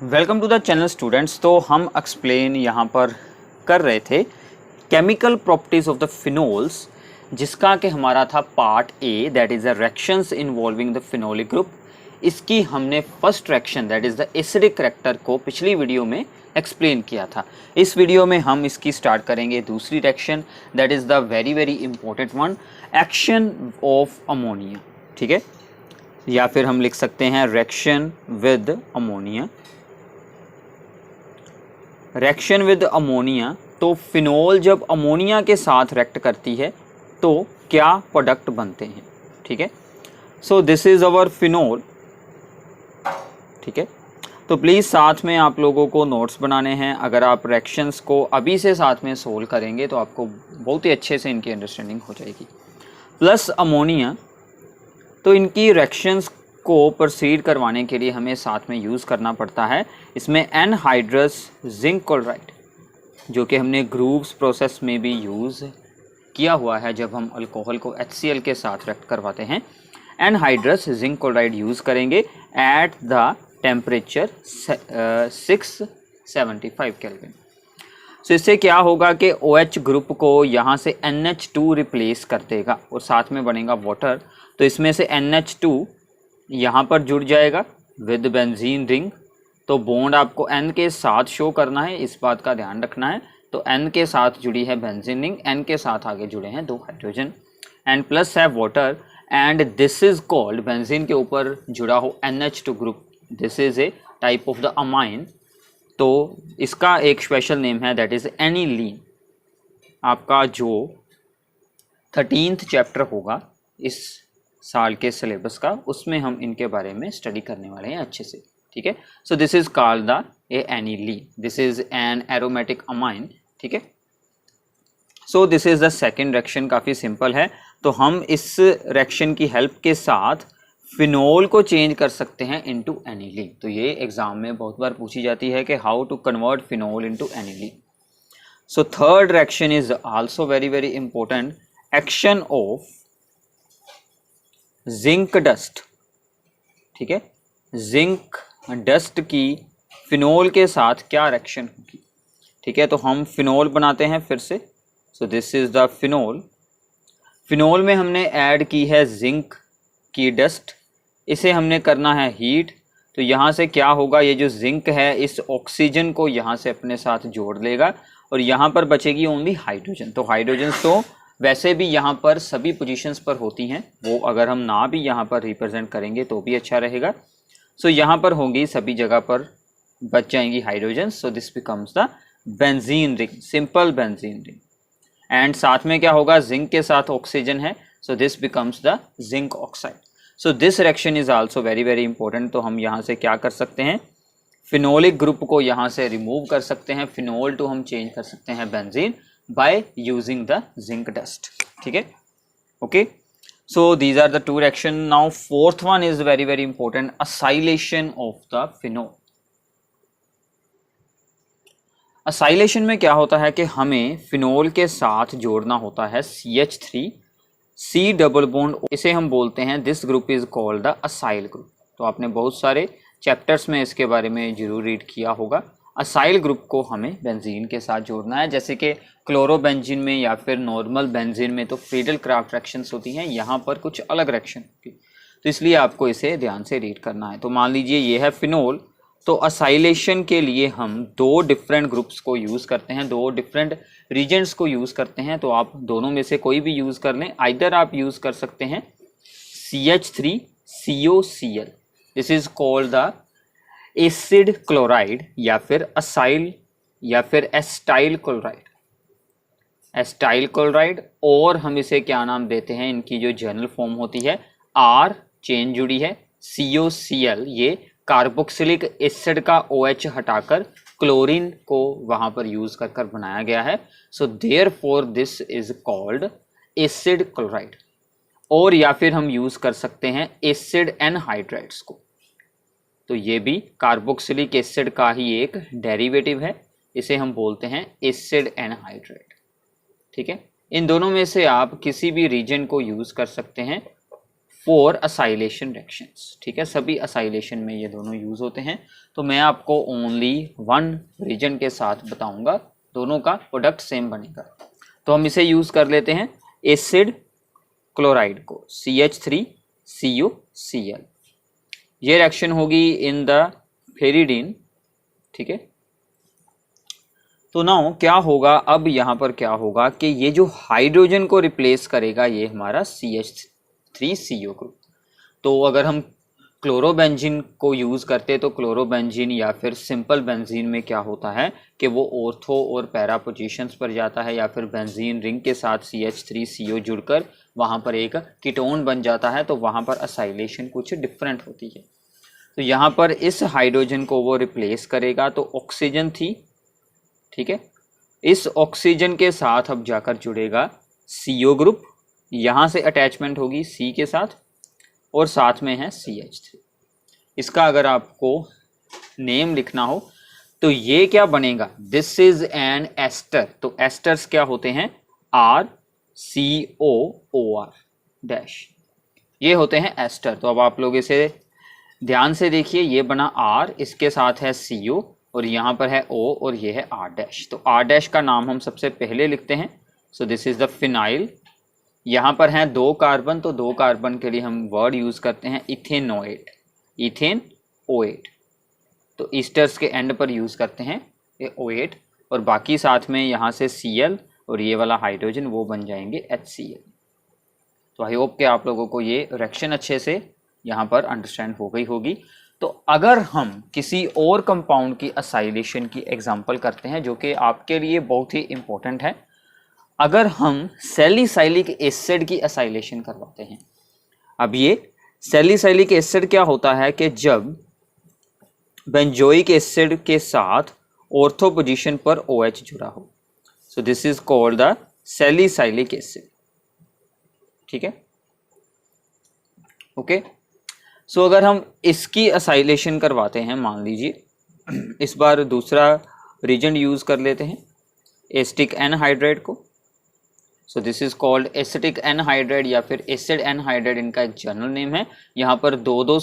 Welcome to the channel students. तो हम explain यहाँ पर कर रहे थे chemical properties of the phenols, जिसका कि हमारा था part A, that is the reactions involving the phenolic group. इसकी हमने first reaction that is the acidic character को पिछली वीडियो में एक्सप्लेन किया था। इस वीडियो में हम इसकी स्टार्ट करेंगे दूसरी reaction, that is the very very important one, action of ammonia. ठीक है, या फिर हम लिख सकते हैं reaction with ammonia. Reaction with ammonia, तो फिनोल जब अमोनिया के साथ रिएक्ट करती है तो क्या प्रोडक्ट बनते हैं। ठीक है, so this is our phenol. ठीक है, तो प्लीज़ साथ में आप लोगों को नोट्स बनाने हैं। अगर आप रिएक्शंस को अभी से साथ में सोल्व करेंगे तो आपको बहुत ही अच्छे से इनकी अंडरस्टैंडिंग हो जाएगी। प्लस अमोनिया, तो इनकी रिएक्शंस को प्रोसीड करवाने के लिए हमें साथ में यूज़ करना पड़ता है इसमें एनहाइड्रस जिंक क्लोराइड, जो कि हमने ग्रूव्स प्रोसेस में भी यूज़ किया हुआ है जब हम अल्कोहल को HCl के साथ रिएक्ट करवाते हैं। एनहाइड्रस जिंक क्लोराइड यूज़ करेंगे एट द टेम्परेचर 675 केल्विन। सो इससे क्या होगा कि OH ग्रुप को यहाँ से NH2 रिप्लेस कर देगा और साथ में बनेगा वाटर। तो इसमें से NH2 यहाँ पर जुड़ जाएगा विद बेंजीन रिंग। तो बॉन्ड आपको N के साथ शो करना है, इस बात का ध्यान रखना है। तो N के साथ जुड़ी है बेंजीन रिंग, N के साथ आगे जुड़े हैं 2 हाइड्रोजन, एंड प्लस है water, and this is called, benzene के ऊपर जुड़ा हो NH2 group, this is a type of the amine. तो इसका एक स्पेशल नेम है दैट इज एनिलीन। आपका जो 13th चैप्टर होगा इस साल के सिलेबस का, उसमें हम इनके बारे में स्टडी करने वाले हैं अच्छे से। ठीक है, so this is called the aniline, this is an aromatic amine. ठीक है, so this is the second reaction, काफ़ी सिंपल है। तो हम इस रिएक्शन की हेल्प के साथ फिनोल को चेंज कर सकते हैं इनटू एनिलीन। तो ये एग्जाम में बहुत बार पूछी जाती है कि how to convert phenol into aniline. So third reaction is also very very important, action of zinc dust. ठीक है, जिंक डस्ट की फिनोल के साथ क्या रिएक्शन होगी। ठीक है, तो हम फिनोल बनाते हैं फिर से। So this is the phenol. Phenol में हमने ऐड की है जिंक की डस्ट, इसे हमने करना है हीट। तो यहाँ से क्या होगा, ये जो जिंक है इस ऑक्सीजन को यहाँ से अपने साथ जोड़ लेगा और यहाँ पर बचेगी ओनली हाइड्रोजन। तो हाइड्रोजन तो वैसे भी यहाँ पर सभी पोजीशंस पर होती हैं, वो अगर हम ना भी यहाँ पर रिप्रेजेंट करेंगे तो भी अच्छा रहेगा। सो यहाँ पर होंगी, सभी जगह पर बच जाएंगी hydrogen. So this becomes the benzene ring, simple benzene ring. And साथ में क्या होगा, जिंक के साथ ऑक्सीजन है, so this becomes the zinc oxide. So this reaction is also very very important. तो हम यहाँ से क्या कर सकते हैं, फिनोलिक ग्रुप को यहाँ से रिमूव कर सकते हैं, फिनोल टू हम चेंज कर सकते हैं benzene by using the zinc dust. ठीक है, okay. So these are the 2 reaction. Now fourth one is very very important, acylation of the phenol. Acylation में क्या होता है कि हमें फिनोल के साथ जोड़ना होता है CH3 C डबल बॉन्ड, इसे हम बोलते हैं, this group is called the acyl group. तो आपने बहुत सारे चैप्टर्स में इसके बारे में जरूर रीड किया होगा। असाइल ग्रुप को हमें बेंजीन के साथ जोड़ना है, जैसे कि क्लोरोबेंजीन में या फिर नॉर्मल बेंजीन में तो फ्रीडल क्राफ्ट रिएक्शंस होती हैं, यहाँ पर कुछ अलग रिएक्शन होती है, तो इसलिए आपको इसे ध्यान से रीड करना है। तो मान लीजिए ये है फिनोल, तो असाइलेशन के लिए हम 2 डिफरेंट ग्रुप्स को यूज़ करते हैं, 2 डिफरेंट रीजेंट्स को यूज़ करते हैं। तो आप दोनों में से कोई भी यूज़ कर लें। आइदर आप यूज़ कर सकते हैं CH3COCl, this is called the acid chloride, या फिर असाइल या फिर एस्टाइल क्लोराइड, एस्टाइल क्लोराइड। और हम इसे क्या नाम देते हैं, इनकी जो जनरल फॉर्म होती है R चेन जुड़ी है, COCl ये कार्बोक्सिलिक एसिड का OH हटाकर क्लोरीन को वहां पर यूज कर बनाया गया है। So therefore this is called acid chloride. और या फिर हम यूज कर सकते हैं एसिड एनहाइड्राइड्स को, तो ये भी कार्बोक्सिलिक एसिड का ही एक डेरिवेटिव है, इसे हम बोलते हैं एसिड एनहाइड्राइड। ठीक है, इन दोनों में से आप किसी भी रीजन को यूज कर सकते हैं फॉर असाइलेशन रिएक्शंस। ठीक है, सभी असाइलेशन में ये दोनों यूज होते हैं। तो मैं आपको ओनली वन रीजन के साथ बताऊंगा, दोनों का प्रोडक्ट सेम बनेगा। तो हम इसे यूज कर लेते हैं एसिड क्लोराइड को, CH3CuCl। ये रिएक्शन होगी इन द फेरिडीन। ठीक है, तो नाउ क्या होगा, अब यहाँ पर क्या होगा कि ये जो हाइड्रोजन को रिप्लेस करेगा ये हमारा CH3CO ग्रुप। तो अगर हम क्लोरोबेंजीन को यूज़ करते तो क्लोरोबेंजीन या फिर सिंपल बेंजीन में क्या होता है कि वो ऑर्थो और पैरा पोजीशंस पर जाता है, या फिर बेंजीन रिंग के साथ CH3CO जुड़कर वहाँ पर एक कीटोन बन जाता है, तो वहाँ पर असाइलेशन कुछ डिफरेंट होती है। तो यहाँ पर इस हाइड्रोजन को वो रिप्लेस करेगा, तो ऑक्सीजन थी, ठीक है, इस ऑक्सीजन के साथ अब जाकर जुड़ेगा CO ग्रुप, यहाँ से अटैचमेंट होगी C के साथ और साथ में है CH3। इसका अगर आपको नेम लिखना हो तो ये क्या बनेगा, दिस इज एन एस्टर। तो एस्टर्स क्या होते हैं, RCOOR डैश, ये होते हैं एस्टर। तो अब आप लोग इसे ध्यान से देखिए, ये बना R, इसके साथ है CO और यहाँ पर है O और ये है R डैश। तो R डैश का नाम हम सबसे पहले लिखते हैं, so this is the phenyl. यहाँ पर हैं 2 कार्बन, तो 2 कार्बन के लिए हम वर्ड यूज़ करते हैं इथेनोएट, इथेन O8। तो ईस्टर्स के एंड पर यूज़ करते हैं ये O8, और बाकी साथ में यहाँ से Cl और ये वाला हाइड्रोजन वो बन जाएंगे HCl। तो आई होप कि आप लोगों को ये रिएक्शन अच्छे से यहाँ पर अंडरस्टैंड हो गई होगी। तो अगर हम किसी और कंपाउंड की असाइलेशन की एग्जांपल करते हैं जो कि आपके लिए बहुत ही इम्पोर्टेंट है, अगर हम सैलिसाइलिक एसिड की असाइलेशन करवाते हैं। अब ये सैलिसाइलिक एसिड क्या होता है कि जब बेंजोइक एसिड के साथ ऑर्थो पोजीशन पर OH जुड़ा हो, so this is called the salicylic acid. ठीक है, ओके। सो अगर हम इसकी असाइलेशन करवाते हैं, मान लीजिए इस बार दूसरा रीजन यूज कर लेते हैं, एसिटिक एनहाइड्राइड को। So this is called acetic anhydride या फिर एसिड एनहाइड्राइड, इनका एक जनरल नेम है। यहाँ पर दो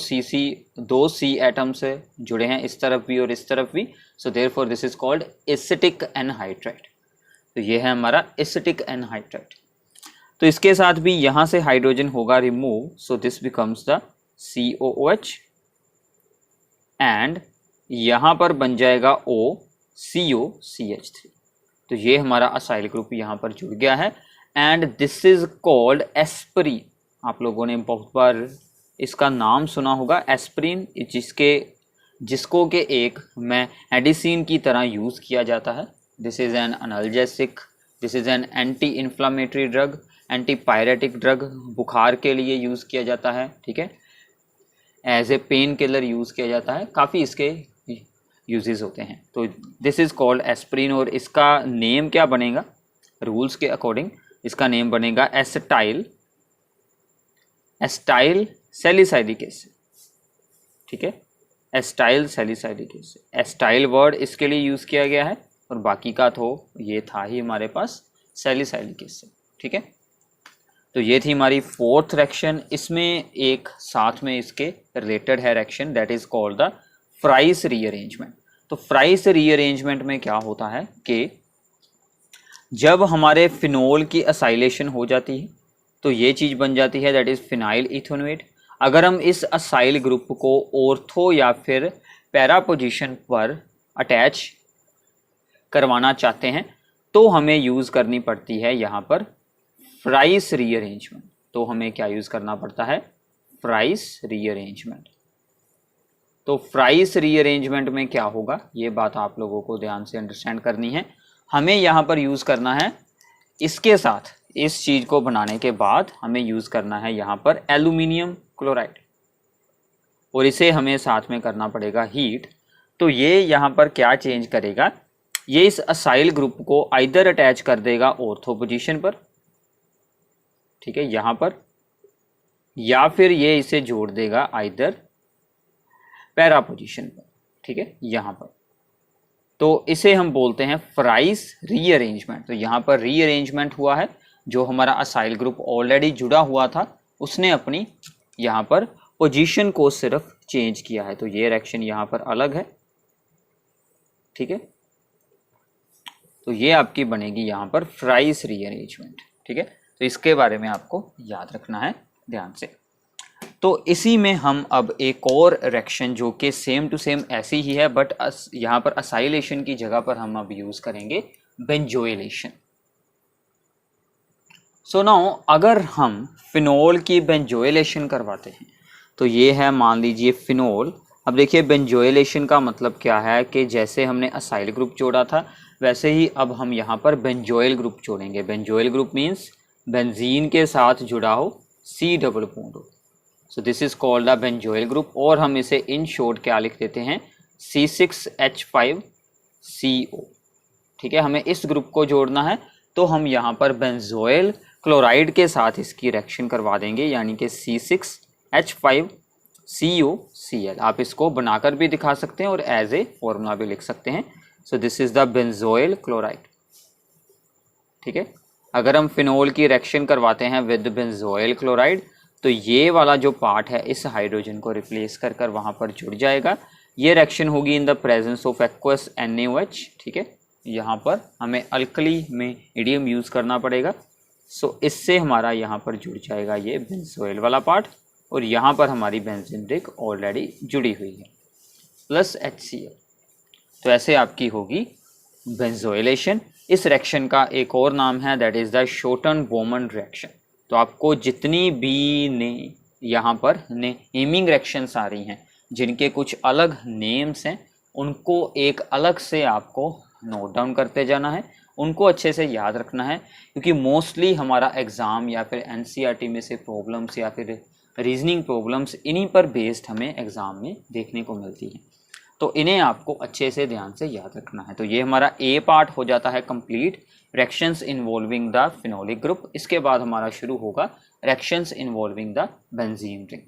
C एटम्स से जुड़े हैं, इस तरफ भी और इस तरफ भी, so therefore this is called acetic anhydride. तो ये है हमारा एसिटिक एनहाइड्राइड। तो इसके साथ भी यहाँ से हाइड्रोजन होगा remove, so this becomes the COOH and यहाँ पर बन जाएगा OCOCH3। तो ये हमारा असाइल ग्रुप यहाँ पर जुड़ गया है and this is called aspirin. आप लोगों ने बहुत बार इसका नाम सुना होगा एस्प्रीन, जिसको के एक मेडिसिन की तरह यूज़ किया जाता है। This is an analgesic, this is an anti inflammatory drug, antipyretic drug, बुखार के लिए यूज़ किया जाता है। ठीक है, as a pain killer use किया जाता है, काफ़ी इसके यूजेस होते हैं। तो दिस इज़ कॉल्ड एस्प्रीन और इसका नेम क्या बनेगा, रूल्स के अकॉर्डिंग इसका नेम बनेगा एसिटाइल सैलिसाइलिक एसिड। ठीक है, acetyl salicylic acid, acetyl word इसके लिए यूज़ किया गया है और बाकी का तो ये था ही हमारे पास सैलिसाइलिक एसिड। ठीक है, तो ये थी हमारी 4th रिएक्शन। इसमें एक साथ में इसके रिलेटेड है reaction, that is called the Fries rearrangement. तो फ्राइस रीअरेंजमेंट में क्या होता है कि जब हमारे फिनोल की असाइलेशन हो जाती है तो ये चीज़ बन जाती है, दैट इज फिनाइल इथेनोएट। अगर हम इस असाइल ग्रुप को ऑर्थो या फिर पैरा पोजीशन पर अटैच करवाना चाहते हैं तो हमें यूज़ करनी पड़ती है यहाँ पर फ्राइस रीअरेंजमेंट। तो हमें क्या यूज़ करना पड़ता है, फ्राइस रीअरेंजमेंट। तो फ्राइस रीअरेंजमेंट में क्या होगा, ये बात आप लोगों को ध्यान से अंडरस्टैंड करनी है। हमें यहाँ पर यूज़ करना है, इसके साथ इस चीज़ को बनाने के बाद हमें यूज़ करना है यहाँ पर एल्यूमिनियम क्लोराइड और इसे हमें साथ में करना पड़ेगा हीट। तो ये यहाँ पर क्या चेंज करेगा, ये इस असाइल ग्रुप को आइदर अटैच कर देगा ऑर्थो पोजीशन पर, ठीक है, यहाँ पर, या फिर ये इसे जोड़ देगा आइदर पैरा पोजीशन पर। ठीक है, यहाँ पर। तो इसे हम बोलते हैं फ्राइस रीअरेंजमेंट। तो यहाँ पर रीअरेंजमेंट हुआ है, जो हमारा असाइल ग्रुप ऑलरेडी जुड़ा हुआ था उसने अपनी यहाँ पर पोजीशन को सिर्फ चेंज किया है, तो ये रिएक्शन यहाँ पर अलग है, ठीक है। तो ये आपकी बनेगी यहाँ पर फ्राइस रीअरेंजमेंट, ठीक है। तो इसके बारे में आपको याद रखना है ध्यान से। तो इसी में हम अब एक और रिएक्शन जो कि सेम टू सेम ऐसी ही है, बट यहाँ पर असाइलेशन की जगह पर हम अब यूज़ करेंगे बेंजोइलेशन। सो नाउ अगर हम फिनोल की बेंजोइलेशन करवाते हैं तो ये है, मान लीजिए फिनोल। अब देखिए बेंजोइलेशन का मतलब क्या है कि जैसे हमने असाइल ग्रुप जोड़ा था वैसे ही अब हम यहाँ पर बेंजोइल ग्रुप जोड़ेंगे। बेंजोइल ग्रुप मीन्स बेंजीन के साथ जुड़ा हो C डबल बॉन्ड हो, so this is called a benzoyl group. और हम इसे इन शॉर्ट क्या लिख देते हैं, C6H5CO, ठीक है। हमें इस ग्रुप को जोड़ना है तो हम यहाँ पर बेंजोइल क्लोराइड के साथ इसकी रिएक्शन करवा देंगे, यानी कि C6H5COCl। आप इसको बनाकर भी दिखा सकते हैं और एज ए फॉर्मूला भी लिख सकते हैं। So this is the benzoyl chloride, ठीक है। अगर हम फिनोल की रिएक्शन करवाते हैं विद बेंजोइल क्लोराइड तो ये वाला जो पार्ट है इस हाइड्रोजन को रिप्लेस कर कर वहाँ पर जुड़ जाएगा। ये रिएक्शन होगी in the presence of aqueous NaOH, ठीक है। यहाँ पर हमें अल्कली में इडियम यूज़ करना पड़ेगा। सो इससे हमारा यहाँ पर जुड़ जाएगा ये बेंजोइल वाला पार्ट, और यहाँ पर हमारी बेंजीन रिंग ऑलरेडी जुड़ी हुई है प्लस HCl। तो ऐसे आपकी होगी बेंजोइलेशन। इस रिएक्शन का एक और नाम है, that is the Schotten Baumann reaction. तो आपको जितनी भी ने यहाँ पर नेमिंग रिएक्शंस आ रही हैं जिनके कुछ अलग नेम्स हैं उनको एक अलग से आपको नोट डाउन करते जाना है, उनको अच्छे से याद रखना है, क्योंकि मोस्टली हमारा एग्ज़ाम या फिर NCERT में से प्रॉब्लम्स या फिर रीजनिंग प्रॉब्लम्स इन्हीं पर बेस्ड हमें एग्ज़ाम में देखने को मिलती हैं। तो इन्हें आपको अच्छे से ध्यान से याद रखना है। तो ये हमारा A पार्ट हो जाता है complete, reactions involving the phenolic group. इसके बाद हमारा शुरू होगा reactions involving the benzene ring.